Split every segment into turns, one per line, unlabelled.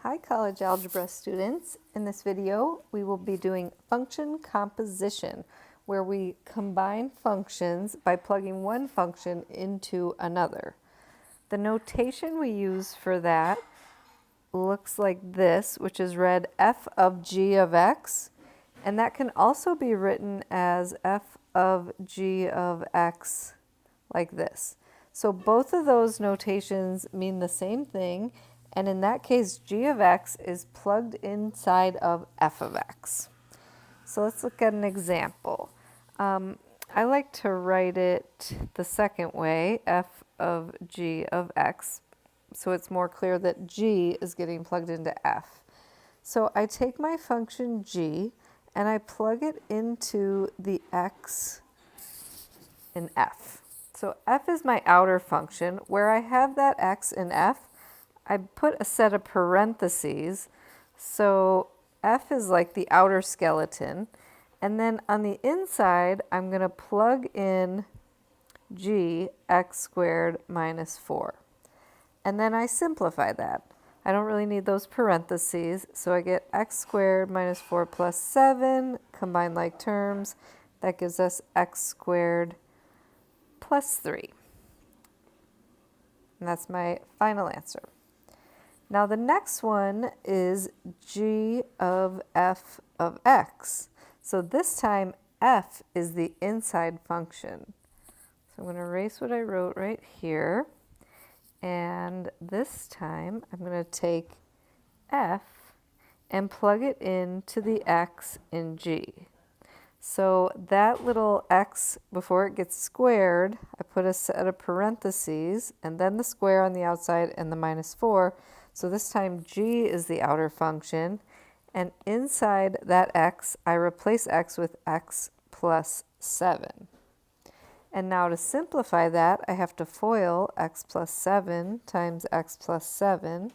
Hi college algebra students. In this video we will be doing function composition, where we combine functions by plugging one function into another. The notation we use for that looks like this, which is read f of g of x, and that can also be written as f of g of x like this. So both of those notations mean the same thing, and in that case g of x is plugged inside of f of x. So let's look at an example. I like to write it the second way, f of g of x, so it's more clear that g is getting plugged into f. So I take my function g and I plug it into the x in f. So f is my outer function. Where I have that x in f, I put a set of parentheses. So f is like the outer skeleton. And then on the inside, I'm going to plug in g x squared minus 4. And then I simplify that. I don't really need those parentheses, so I get x squared minus 4 plus 7, combine like terms. That gives us x squared plus 3. And that's my final answer. Now the next one is g of f of x. So this time f is the inside function. So I'm going to erase what I wrote right here. And this time I'm going to take f and plug it into the x in g. So that little x, before it gets squared, I put a set of parentheses and then the square on the outside and the minus 4. So this time g is the outer function, and inside that x I replace x with x plus 7. And now to simplify that, I have to FOIL x plus 7 times x plus 7,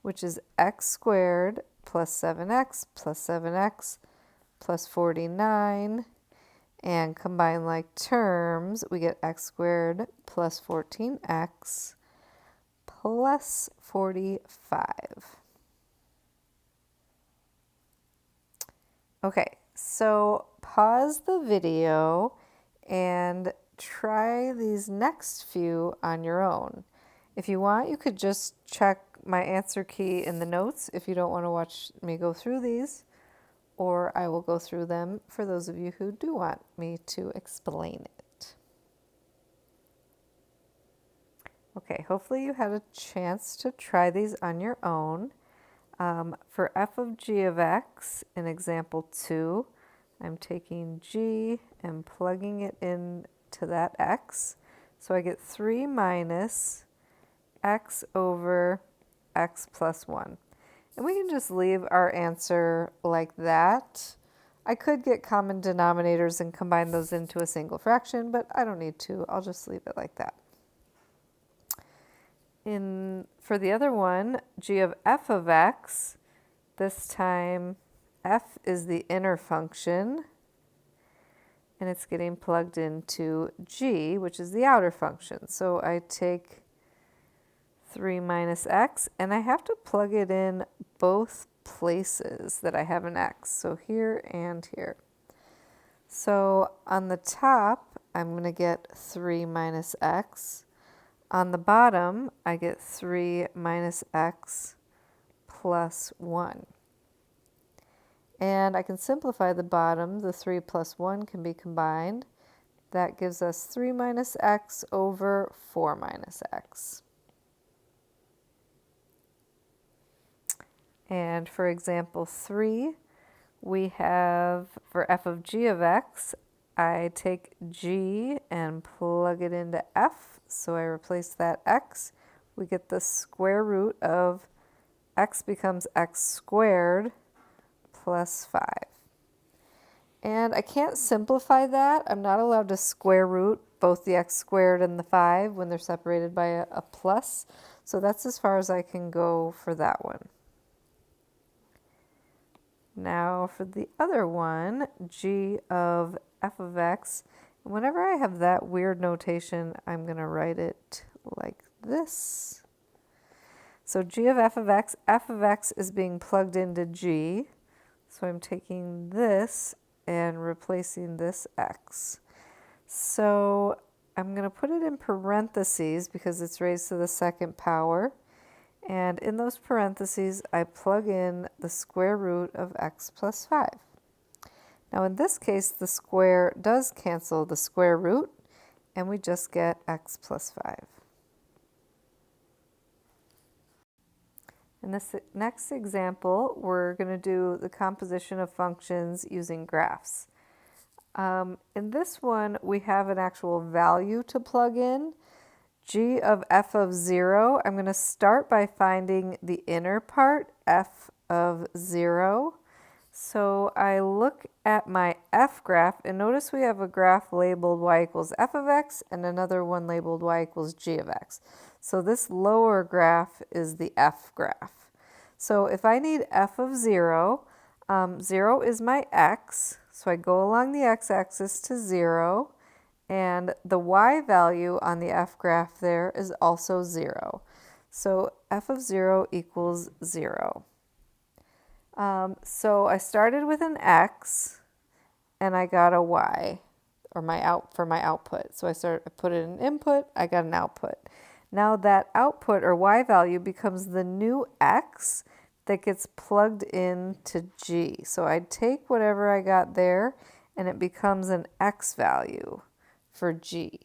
which is x squared plus 7x plus 7x plus 49. And combine like terms, we get x squared plus 14x plus 45. Okay, so pause the video and try these next few on your own. If you want, you could just check my answer key in the notes if you don't want to watch me go through these, or I will go through them for those of you who do want me to explain it. Okay, hopefully you had a chance to try these on your own. For f of g of x in example 2, I'm taking g and plugging it into that x. So I get 3 minus x over x plus 1. And we can just leave our answer like that. I could get common denominators and combine those into a single fraction, but I don't need to. I'll just leave it like that. For the other one, g of f of x, this time f is the inner function, and it's getting plugged into g, which is the outer function. So I take 3 minus x, and I have to plug it in both places that I have an x, so here and here. So on the top, I'm going to get 3 minus x. On the bottom, I get 3 minus x plus 1. And I can simplify the bottom. The 3 plus 1 can be combined. That gives us 3 minus x over 4 minus x. And for example 3, we have for f of g of x, I take g and plug it into f. So I replace that x. We get the square root of x becomes x squared plus 5. And I can't simplify that. I'm not allowed to square root both the x squared and the 5 when they're separated by a plus. So that's as far as I can go for that one. Now for the other one, g of f of x, whenever I have that weird notation, I'm going to write it like this. So g of f of x is being plugged into g. So I'm taking this and replacing this x. So I'm going to put it in parentheses because it's raised to the second power. And in those parentheses, I plug in the square root of x plus 5. Now in this case, the square does cancel the square root, and we just get x plus 5. In this next example, we're going to do the composition of functions using graphs. In this one, we have an actual value to plug in. G of f of 0, I'm going to start by finding the inner part, f of 0. So I look at my f graph, and notice we have a graph labeled y equals f of x and another one labeled y equals g of x. So this lower graph is the f graph. So if I need f of 0, 0 is my x, so I go along the x-axis to 0, and the y value on the f graph there is also 0. So f of 0 equals 0. So I started with an x, and I got a y, or my output. So I put in an input, I got an output. Now that output or y value becomes the new x that gets plugged into g. So I take whatever I got there, and it becomes an x value for g.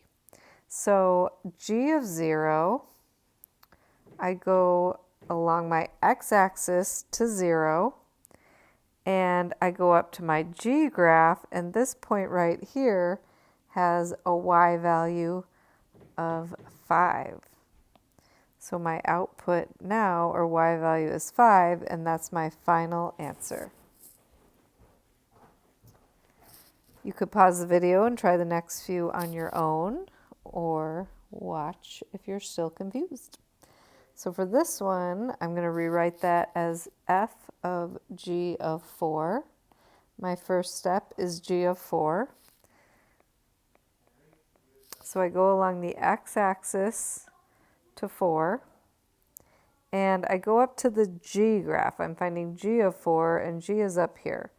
So g of 0, I go along my x-axis to 0, and I go up to my g graph, and this point right here has a y value of 5. So my output now, or y value, is 5, and that's my final answer. You could pause the video and try the next few on your own, or watch if you're still confused. So for this one, I'm going to rewrite that as f of g of 4. My first step is g of 4. So I go along the x-axis to 4, and I go up to the g graph. I'm finding g of 4, and g is up here.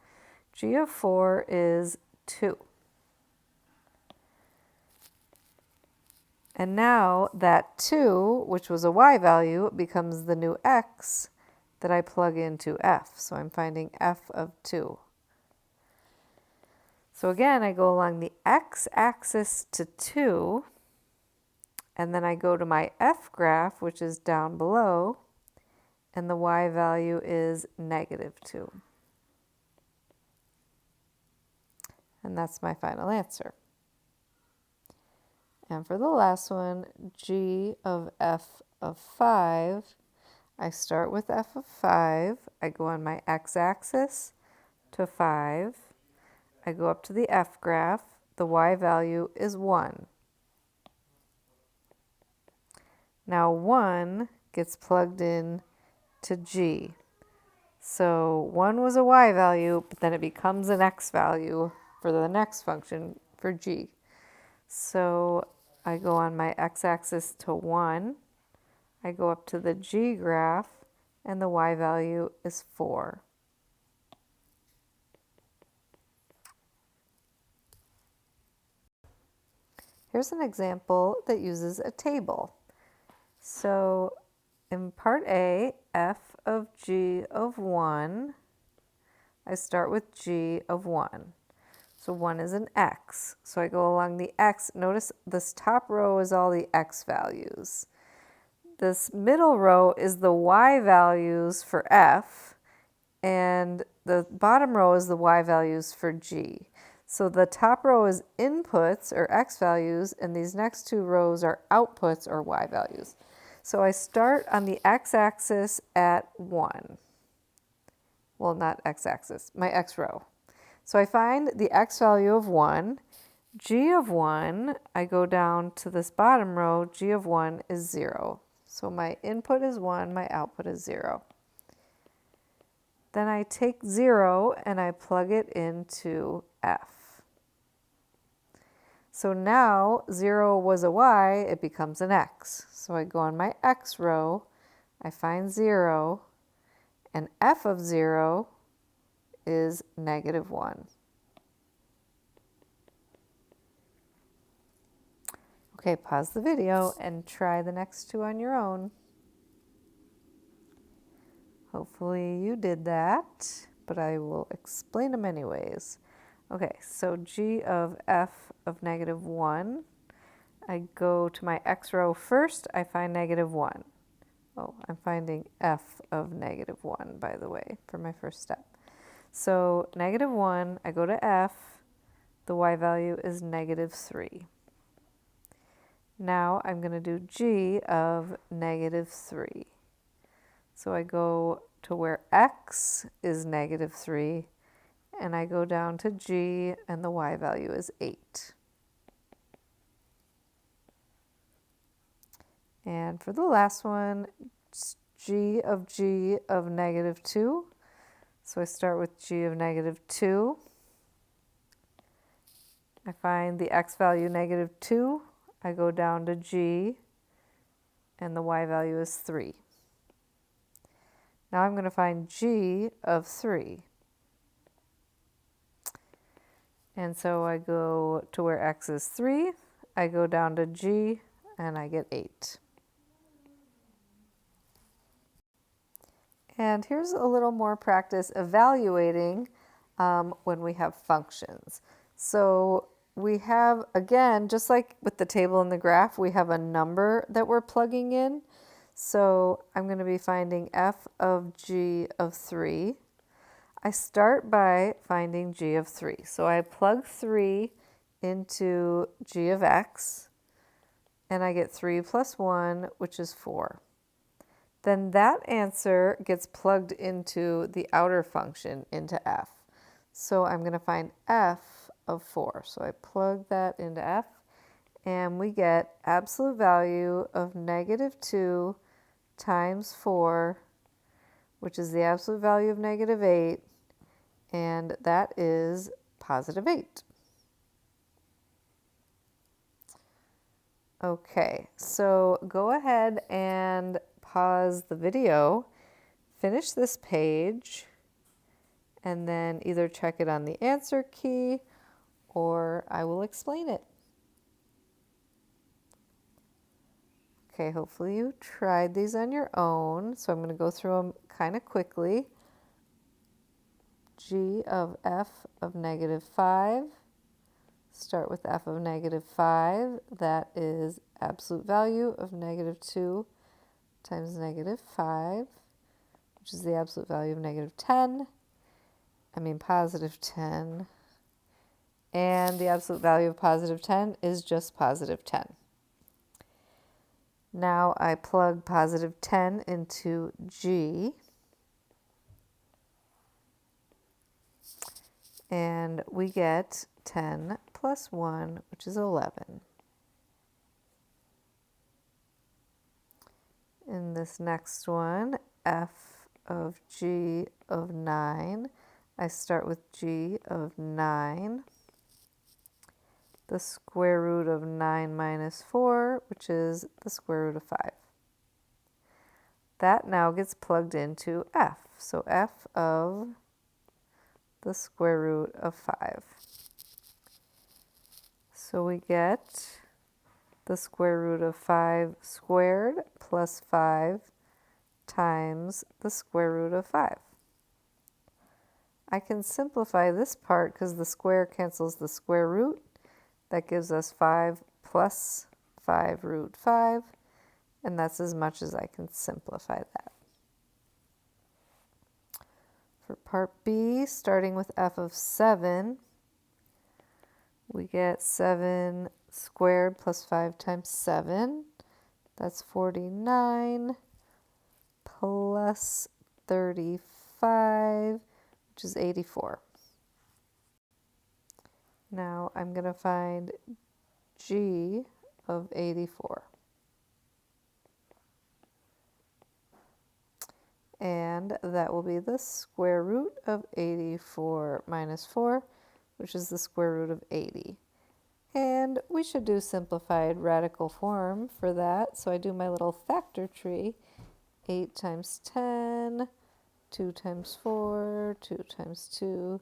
G of 4 is 2. And now that 2, which was a y value, becomes the new x that I plug into f. So I'm finding f of 2. So again, I go along the x-axis to 2, and then I go to my f graph, which is down below, and the y value is -2. And that's my final answer. And for the last one, g of f of 5, I start with f of 5, I go on my x-axis to 5, I go up to the f graph, the y value is 1. Now 1 gets plugged in to g. So 1 was a y value, but then it becomes an x value for the next function for g. So I go on my x-axis to 1, I go up to the g graph, and the y value is 4. Here's an example that uses a table. So in part A, f of g of 1, I start with g of 1. So 1 is an x. So I go along the x. Notice this top row is all the x values. This middle row is the y values for f, and the bottom row is the y values for g. So the top row is inputs, or x values, and these next two rows are outputs, or y values. So I start on the x-axis at 1. Well, not x-axis, my x row. So I find the x value of 1, g of 1, I go down to this bottom row, g of 1 is 0. So my input is 1, my output is 0. Then I take 0 and I plug it into f. So now 0 was a y, it becomes an x. So I go on my x row, I find 0, and f of 0 is -1. Okay, pause the video and try the next two on your own. Hopefully you did that, but I will explain them anyways. Okay, so g of f of -1. I go to my x row first, I find -1. Oh, I'm finding f of -1, by the way, for my first step. So -1, I go to f, the y value is -3. Now I'm going to do g of -3. So I go to where x is -3, and I go down to g, and the y value is 8. And for the last one, it's g of -2. So I start with g of -2. I find the x value -2. I go down to g, and the y value is 3. Now I'm going to find g of 3. And so I go to where x is 3, I go down to g, and I get 8. And here's a little more practice evaluating when we have functions. So we have, again, just like with the table and the graph, we have a number that we're plugging in. So I'm going to be finding f of g of 3. I start by finding g of 3. So I plug 3 into g of x, and I get 3 plus 1, which is 4. Then that answer gets plugged into the outer function, into f. So I'm going to find f of 4. So I plug that into f, and we get absolute value of -2 times 4, which is the absolute value of -8, and that is +8. Okay, so go ahead and pause the video, finish this page, and then either check it on the answer key or I will explain it. Okay, hopefully you tried these on your own, so I'm going to go through them kind of quickly. G of f of -5. Start with f of -5. That is absolute value of -2 times -5, which is the absolute value of +10. And the absolute value of +10 is just +10. Now I plug +10 into g, and we get 10 plus 1, which is 11. In this next one, f of g of 9, I start with g of 9. The square root of 9 minus 4, which is the square root of 5. That now gets plugged into f. So f of the square root of 5. So we get the square root of 5 squared plus 5 times the square root of 5. I can simplify this part because the square cancels the square root. That gives us 5 plus 5 root 5, and that's as much as I can simplify that. For part B, starting with f of 7, we get 7 squared plus 5 times 7. That's 49 plus 35, which is 84. Now I'm going to find g of 84. And that will be the square root of 84 minus 4, which is the square root of 80. And we should do simplified radical form for that. So I do my little factor tree. 8 times 10, 2 times 4, 2 times 2,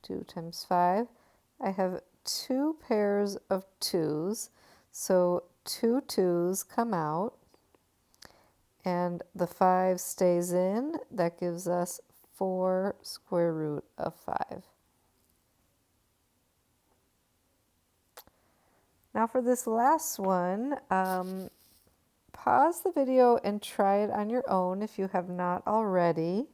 2 times 5. I have 2 pairs of 2's, so 2 2's come out, and the 5 stays in. That gives us 4 square root of 5. Now for this last one, pause the video and try it on your own if you have not already.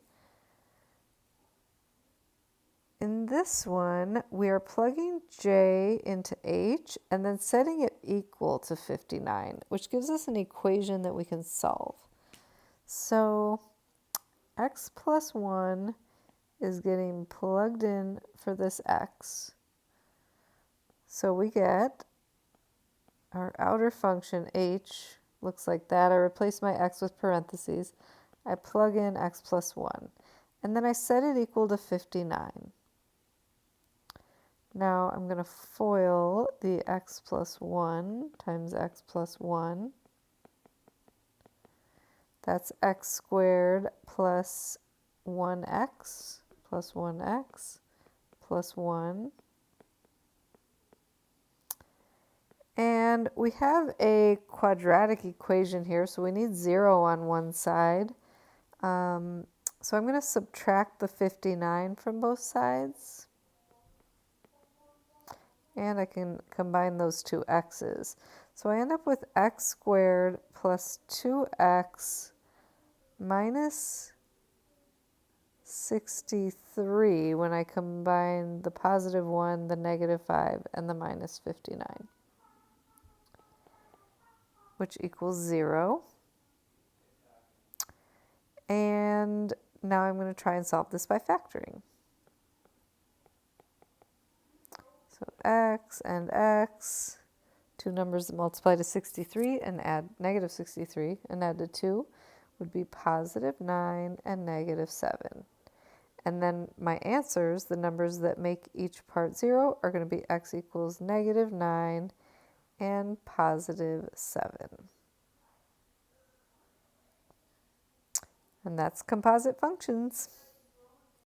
In this one, we are plugging J into H and then setting it equal to 59, which gives us an equation that we can solve. So x plus 1 is getting plugged in for this x. So we get our outer function h looks like that. I replace my x with parentheses. I plug in x plus 1. And then I set it equal to 59. Now I'm going to FOIL the x plus 1 times x plus 1. That's x squared plus 1x plus 1x plus 1. And we have a quadratic equation here, so we need 0 on one side. So I'm going to subtract the 59 from both sides. And I can combine those two x's. So I end up with x squared plus 2x minus 63 when I combine the positive 1, the negative 5, and the minus 59, which equals 0. And now I'm going to try and solve this by factoring. So x and x, two numbers that multiply to 63 and add negative 63 and add to 2 would be positive 9 and negative 7. And then my answers, the numbers that make each part 0, are going to be x equals negative 9 and positive 7. And that's composite functions.